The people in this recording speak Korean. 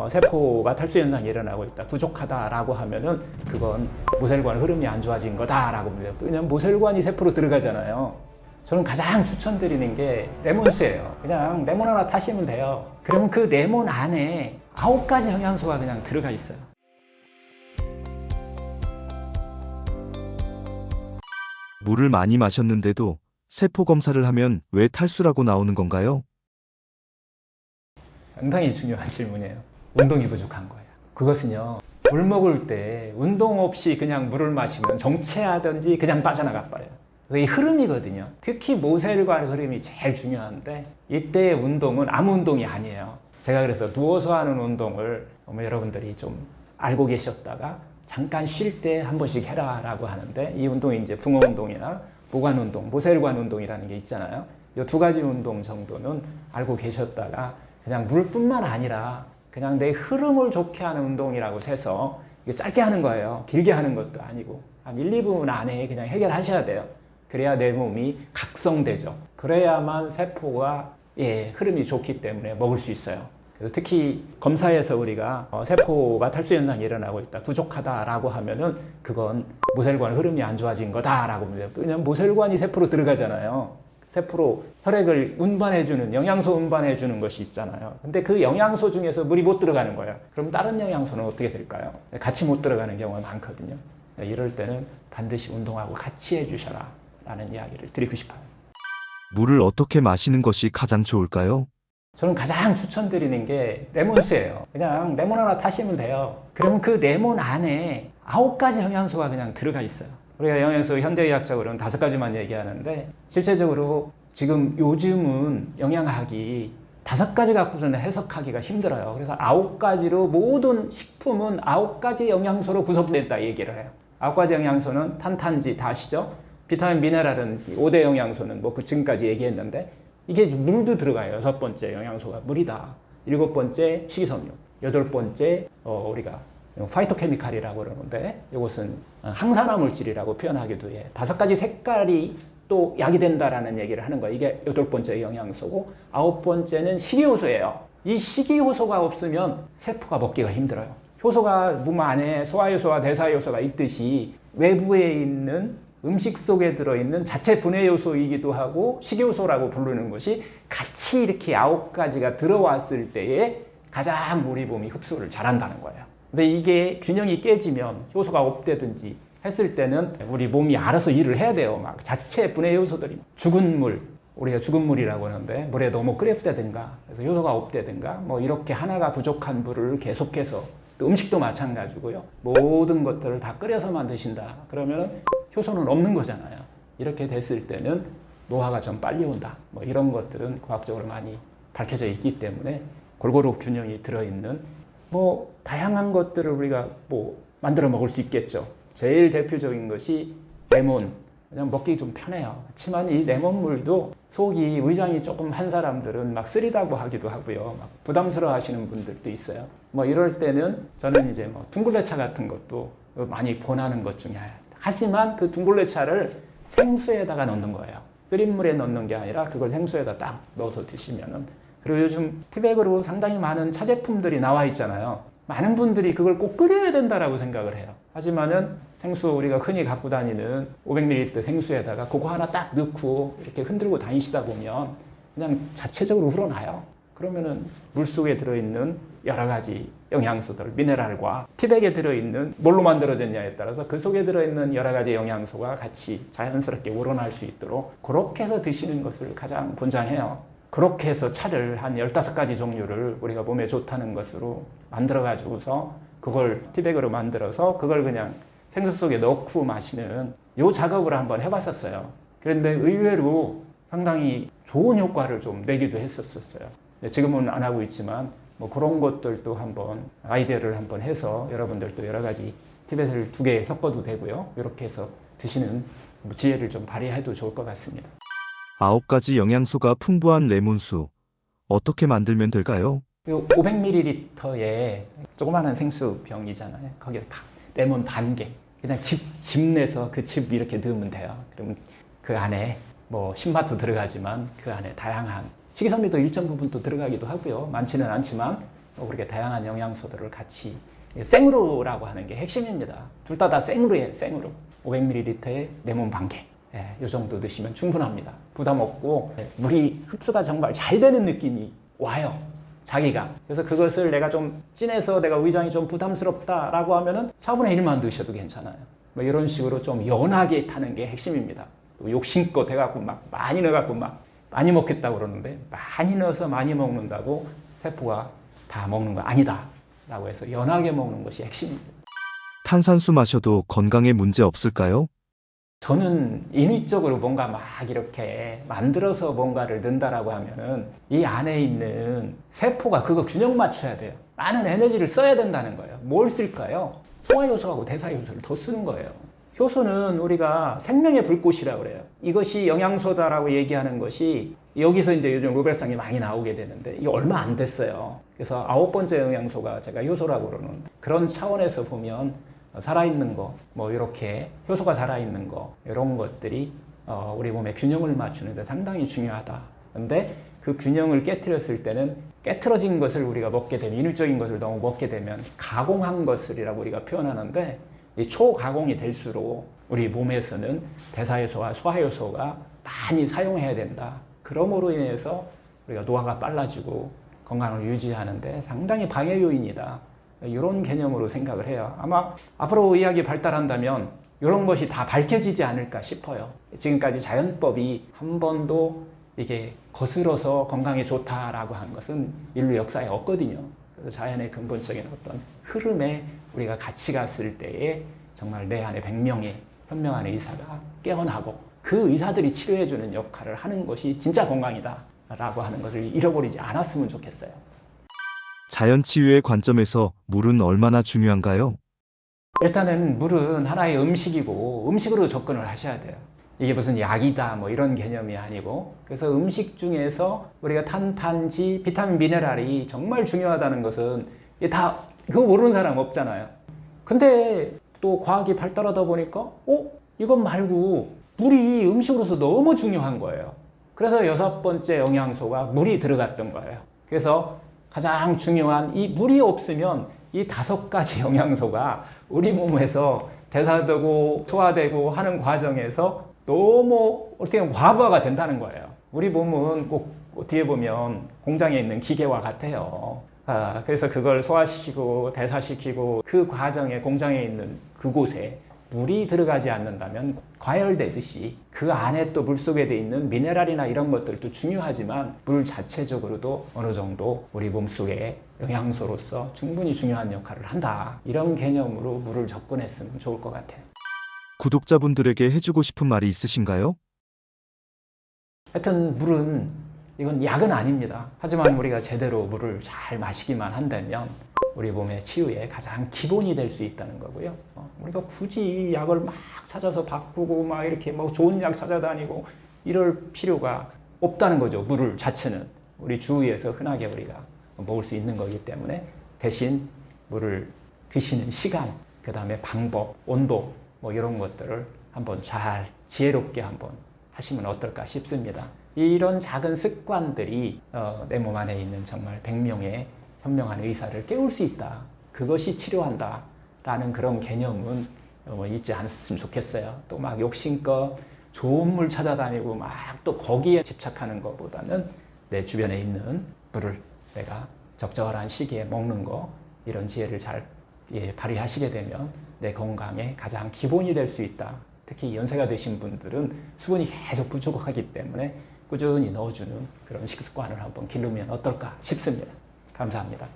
세포가 탈수 현상이 일어나고 있다, 부족하다라고 하면은 그건 모세혈관 흐름이 안 좋아진 거다라고 봅니다. 왜냐면 모세혈관이 세포로 들어가잖아요. 저는 가장 추천드리는 게 레몬수예요. 그냥 레몬 하나 타시면 돼요. 그러면 그 레몬 안에 9가지 영양소가 그냥 들어가 있어요. 물을 많이 마셨는데도 세포 검사를 하면 왜 탈수라고 나오는 건가요? 상당히 중요한 질문이에요. 운동이 부족한 거예요. 그것은요, 물 먹을 때 운동 없이 그냥 물을 마시면 정체하든지 그냥 빠져나가 버려요. 그래서 이 흐름이거든요. 특히 모세혈관 흐름이 제일 중요한데, 이때의 운동은 아무 운동이 아니에요. 제가 그래서 누워서 하는 운동을 여러분들이 좀 알고 계셨다가 잠깐 쉴 때 한 번씩 해라라고 하는데, 이 운동이 이제 붕어 운동이나 모관 운동, 모세혈관 운동이라는 게 있잖아요. 이 2가지 운동 정도는 알고 계셨다가 그냥 물뿐만 아니라 그냥 내 흐름을 좋게 하는 운동이라고 해서 이게 짧게 하는 거예요. 길게 하는 것도 아니고 한 1, 2분 안에 그냥 해결하셔야 돼요. 그래야 내 몸이 각성되죠. 그래야만 세포가 흐름이 좋기 때문에 먹을 수 있어요. 그래서 특히 검사에서 우리가 세포가 탈수 현상이 일어나고 있다, 부족하다라고 하면은 그건 모세혈관 흐름이 안 좋아진 거다라고 봅니다. 왜냐면 모세혈관이 세포로 들어가잖아요. 세포로 혈액을 운반해주는, 영양소 운반해주는 것이 있잖아요. 근데 그 영양소 중에서 물이 못 들어가는 거예요. 그럼 다른 영양소는 어떻게 될까요? 같이 못 들어가는 경우가 많거든요. 이럴 때는 반드시 운동하고 같이 해주셔라 라는 이야기를 드리고 싶어요. 물을 어떻게 마시는 것이 가장 좋을까요? 저는 가장 추천드리는 게 레몬수예요. 그냥 레몬 하나 타시면 돼요. 그러면 그 레몬 안에 9가지 영양소가 그냥 들어가 있어요. 우리가 영양소 현대의학적으로는 5가지만 얘기하는데, 실제적으로 지금 요즘은 영양학이 5가지 갖고서는 해석하기가 힘들어요. 그래서 9가지로 모든 식품은 9가지 영양소로 구성된다 얘기를 해요. 9가지 영양소는 탄탄지 다 아시죠? 비타민, 미네랄은 5대 영양소는 그 지금까지 얘기했는데, 이게 물도 들어가요. 6번째 영양소가 물이다. 7번째 식이섬유. 8번째 우리가 파이토케미칼이라고 그러는데, 이것은 항산화 물질이라고 표현하기도 해. 5가지 색깔이 또 약이 된다라는 얘기를 하는 거예요. 이게 8번째 영양소고, 9번째는 식이효소예요. 이 식이효소가 없으면 세포가 먹기가 힘들어요. 효소가 몸 안에 소화효소와 대사효소가 있듯이 외부에 있는 음식 속에 들어있는 자체 분해 요소이기도 하고 식이효소라고 부르는 것이 같이 이렇게 9가지가 들어왔을 때에 가장 우리 몸이 흡수를 잘한다는 거예요. 근데 이게 균형이 깨지면 효소가 없대든지 했을 때는 우리 몸이 알아서 일을 해야 돼요. 막 자체 분해 요소들이 죽은 물, 우리가 죽은 물이라고 하는데 물에 너무 끓였다든가 그래서 효소가 없다든가 이렇게 하나가 부족한 물을 계속해서, 또 음식도 마찬가지고요. 모든 것들을 다 끓여서만 드신다. 그러면 효소는 없는 거잖아요. 이렇게 됐을 때는 노화가 좀 빨리 온다. 이런 것들은 과학적으로 많이 밝혀져 있기 때문에 골고루 균형이 들어있는 다양한 것들을 우리가 만들어 먹을 수 있겠죠. 제일 대표적인 것이 레몬. 그냥 먹기 좀 편해요. 하지만 이 레몬물도 속이, 위장이 조금 한 사람들은 막 쓰리다고 하기도 하고요. 막 부담스러워 하시는 분들도 있어요. 이럴 때는 저는 이제 둥글레차 같은 것도 많이 권하는 것 중에 하나. 하지만 그 둥글레차를 생수에다가 넣는 거예요. 끓인 물에 넣는 게 아니라 그걸 생수에다 딱 넣어서 드시면은. 그리고 요즘 티백으로 상당히 많은 차제품들이 나와 있잖아요. 많은 분들이 그걸 꼭 끓여야 된다라고 생각을 해요. 하지만은 생수, 우리가 흔히 갖고 다니는 500ml 생수에다가 그거 하나 딱 넣고 이렇게 흔들고 다니시다 보면 그냥 자체적으로 우러나요. 그러면은 물 속에 들어있는 여러 가지 영양소들, 미네랄과 티백에 들어있는 뭘로 만들어졌냐에 따라서 그 속에 들어있는 여러 가지 영양소가 같이 자연스럽게 우러날 수 있도록 그렇게 해서 드시는 것을 가장 권장해요. 그렇게 해서 차를 한 15가지 종류를 우리가 몸에 좋다는 것으로 만들어가지고서 그걸 티백으로 만들어서 그걸 그냥 생수 속에 넣고 마시는 요 작업을 한번 해봤었어요. 그런데 의외로 상당히 좋은 효과를 좀 내기도 했었어요. 지금은 안 하고 있지만 그런 것들도 한번 아이디어를 한번 해서 여러분들도 여러 가지 티백을 2개 섞어도 되고요. 이렇게 해서 드시는 지혜를 좀 발휘해도 좋을 것 같습니다. 9가지 영양소가 풍부한 레몬수. 어떻게 만들면 될까요? 500ml에 조그마한 생수병이잖아요. 거기에 레몬 반 개. 그냥 즙 내서 그 즙 이렇게 넣으면 돼요. 그러면 그 안에 신맛도 들어가지만 그 안에 다양한 식이섬유도 일정 부분 또 들어가기도 하고요. 많지는 않지만 우리가 다양한 영양소들을 같이 생으로라고 하는 게 핵심입니다. 둘 다 생으로예요. 생으로 500ml에 레몬 반 개. 이 정도 드시면 충분합니다. 부담 없고 물이 흡수가 정말 잘 되는 느낌이 와요. 자기가. 그래서 그것을 내가 좀 진해서 내가 위장이 좀 부담스럽다라고 하면은 4분의 1만 드셔도 괜찮아요. 뭐 이런 식으로 좀 연하게 타는 게 핵심입니다. 욕심껏 해갖고 막 많이 넣어갖고 막 많이 먹겠다고 그러는데 많이 넣어서 많이 먹는다고 세포가 다 먹는 거 아니다 라고 해서 연하게 먹는 것이 핵심입니다. 탄산수 마셔도 건강에 문제 없을까요? 저는 인위적으로 뭔가 막 이렇게 만들어서 뭔가를 넣는다라고 하면은 이 안에 있는 세포가 그거 균형 맞춰야 돼요. 많은 에너지를 써야 된다는 거예요. 뭘 쓸까요? 소화효소하고 대사효소를 더 쓰는 거예요. 효소는 우리가 생명의 불꽃이라고 그래요. 이것이 영양소다라고 얘기하는 것이 여기서 이제 요즘 노벨상이 많이 나오게 되는데 이게 얼마 안 됐어요. 그래서 9번째 영양소가 제가 효소라고 그러는 그런 차원에서 보면 살아있는 거, 뭐 이렇게 효소가 살아있는 거 이런 것들이 우리 몸의 균형을 맞추는 데 상당히 중요하다. 근데 그 균형을 깨트렸을 때는 깨트러진 것을 우리가 먹게 되면 인위적인 것을 너무 먹게 되면 가공한 것을이라고 우리가 표현하는데 이 초가공이 될수록 우리 몸에서는 대사효소와 소화효소가 많이 사용해야 된다. 그러므로 인해서 우리가 노화가 빨라지고 건강을 유지하는데 상당히 방해 요인이다. 이런 개념으로 생각을 해요. 아마 앞으로 의학이 발달한다면 이런 것이 다 밝혀지지 않을까 싶어요. 지금까지 자연법이 한 번도 이게 거슬러서 건강에 좋다라고 한 것은 인류 역사에 없거든요. 그래서 자연의 근본적인 어떤 흐름에 우리가 같이 갔을 때에 정말 내 안에 100명의 현명한 의사가 깨어나고 그 의사들이 치료해주는 역할을 하는 것이 진짜 건강이다 라고 하는 것을 잃어버리지 않았으면 좋겠어요. 자연 치유의 관점에서 물은 얼마나 중요한가요? 일단은 물은 하나의 음식이고 음식으로 접근을 하셔야 돼요. 이게 무슨 약이다 뭐 이런 개념이 아니고 그래서 음식 중에서 우리가 탄지, 비타민, 미네랄이 정말 중요하다는 것은 다 그거 모르는 사람 없잖아요. 근데 또 과학이 발달하다 보니까 이것 말고 물이 음식으로서 너무 중요한 거예요. 그래서 6번째 영양소가 물이 들어갔던 거예요. 그래서 가장 중요한 이 물이 없으면 이 5가지 영양소가 우리 몸에서 대사되고 소화되고 하는 과정에서 너무 어떻게 보면 과부하가 된다는 거예요. 우리 몸은 꼭 어떻게 보면 공장에 있는 기계와 같아요. 그래서 그걸 소화시키고 대사시키고 그 과정에 공장에 있는 그곳에 물이 들어가지 않는다면 과열되듯이 그 안에 또 물속에 돼 있는 미네랄이나 이런 것들도 중요하지만 물 자체적으로도 어느 정도 우리 몸속에 영양소로서 충분히 중요한 역할을 한다. 이런 개념으로 물을 접근했으면 좋을 것 같아요. 구독자분들에게 해주고 싶은 말이 있으신가요? 하여튼 물은 이건 약은 아닙니다. 하지만 우리가 제대로 물을 잘 마시기만 한다면 우리 몸의 치유의 가장 기본이 될 수 있다는 거고요. 우리가 굳이 약을 막 찾아서 바꾸고 막 이렇게 뭐 좋은 약 찾아다니고 이럴 필요가 없다는 거죠. 물을 자체는 우리 주위에서 흔하게 우리가 먹을 수 있는 거기 때문에 대신 물을 드시는 시간, 그 다음에 방법, 온도 뭐 이런 것들을 한번 잘 지혜롭게 한번 하시면 어떨까 싶습니다. 이런 작은 습관들이 내 몸 안에 있는 정말 100명의 현명한 의사를 깨울 수 있다. 그것이 치료한다. 라는 그런 개념은 잊지 않았으면 좋겠어요. 또 막 욕심껏 좋은 물 찾아다니고 막 또 거기에 집착하는 것보다는 내 주변에 있는 물을 내가 적절한 시기에 먹는 거 이런 지혜를 잘 발휘하시게 되면 내 건강에 가장 기본이 될 수 있다. 특히 연세가 드신 분들은 수분이 계속 부족하기 때문에 꾸준히 넣어주는 그런 식습관을 한번 기르면 어떨까 싶습니다. 감사합니다.